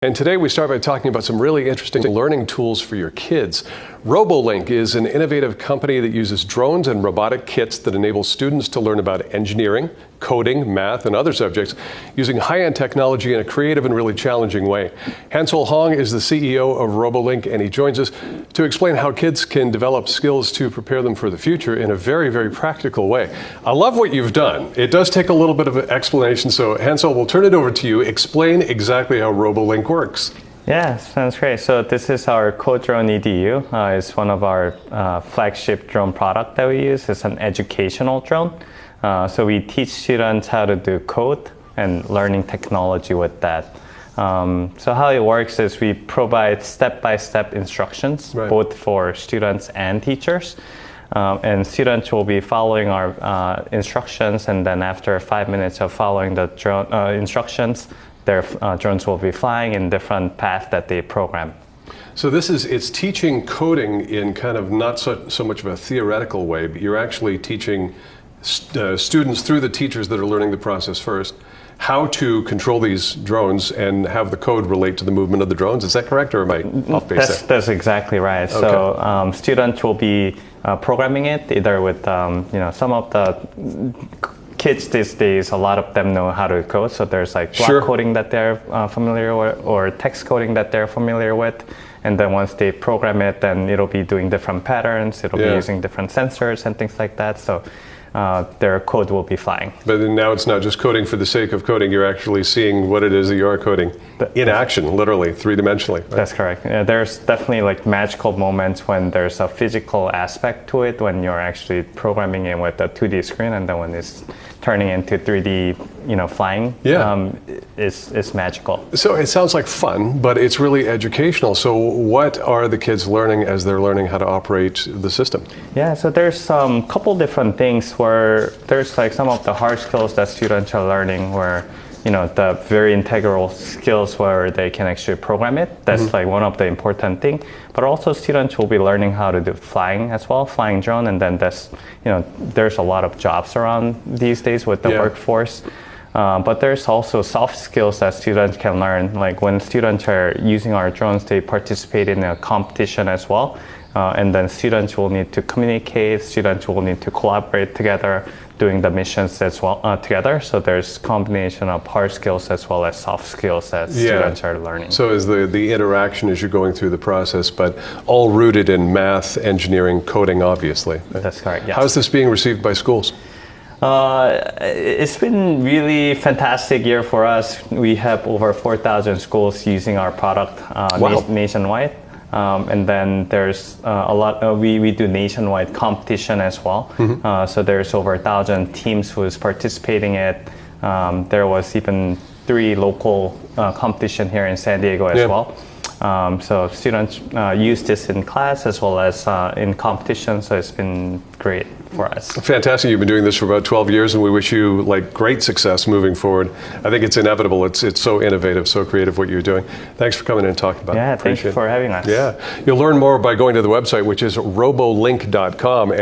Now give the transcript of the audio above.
And today we start by talking about some really interesting learning tools for your kids. Robolink is an innovative company that uses drones and robotic kits that enable students to learn about engineering, coding, math, and other subjects using high-end technology in a creative and really challenging way. Hansol Hong is the CEO of Robolink, and he joins us to explain how kids can develop skills to prepare them for the future in a very, very practical way. I love what you've done. It does take a little bit of an explanation, so Hansol, we'll turn it over to you. Explain exactly how Robolink works. Yeah, sounds great. So this is our Code Drone EDU. It's one of our flagship drone product that we use. It's an educational drone. So we teach students how to do code and learning technology with that. So how it works is we provide step-by-step instructions, both for students and teachers. And students will be following our instructions, and then after 5 minutes of following the drone instructions, their drones will be flying in different paths that they program. So it's teaching coding in kind of not so much of a theoretical way, but you're actually teaching students through the teachers that are learning the process first, how to control these drones and have the code relate to the movement of the drones. Is that correct, or am I off base there? That's exactly right. Okay. So students will be programming it either with some of the kids these days, a lot of them know how to code. So there's like block coding that they're familiar with, or text coding that they're familiar with. And then once they program it, then it'll be doing different patterns. It'll be using different sensors and things like that. So their code will be flying. But then now it's not just coding for the sake of coding. You're actually seeing what it is that you are coding in action, literally, three-dimensionally. Right? That's correct. Yeah, there's definitely like magical moments when there's a physical aspect to it, when you're actually programming it with a 2D screen, and then when it's turning into 3D, flying, it's magical. So it sounds like fun, but it's really educational. So what are the kids learning as they're learning how to operate the system? Yeah, so there's a couple different things where there's like some of the hard skills that students are learning, where the very integral skills where they can actually program it. That's like one of the important things. But also students will be learning how to do flying as well, flying drone, and then there's a lot of jobs around these days with the workforce. But there's also soft skills that students can learn. Like when students are using our drones, they participate in a competition as well. And then students will need to communicate, students will need to collaborate together, doing the missions as well together. So there's combination of hard skills as well as soft skills that students are learning. So is the interaction as you're going through the process, but all rooted in math, engineering, coding, obviously. Right? That's correct, yes. How's this being received by schools? It's been really fantastic year for us. We have over 4,000 schools using our product nationwide. And then there's a lot, we do nationwide competition as well. So there's over 1,000 teams who is participating in it. There was even 3 local competition here in San Diego as well. So students use this in class as well as in competition, so it's been great for us. Fantastic. You've been doing this for about 12 years, and we wish you great success moving forward. I think it's inevitable. It's so innovative, so creative what you're doing. Thanks for coming in and talking about it. Yeah, thank you for having us. Yeah. You'll learn more by going to the website, which is robolink.com.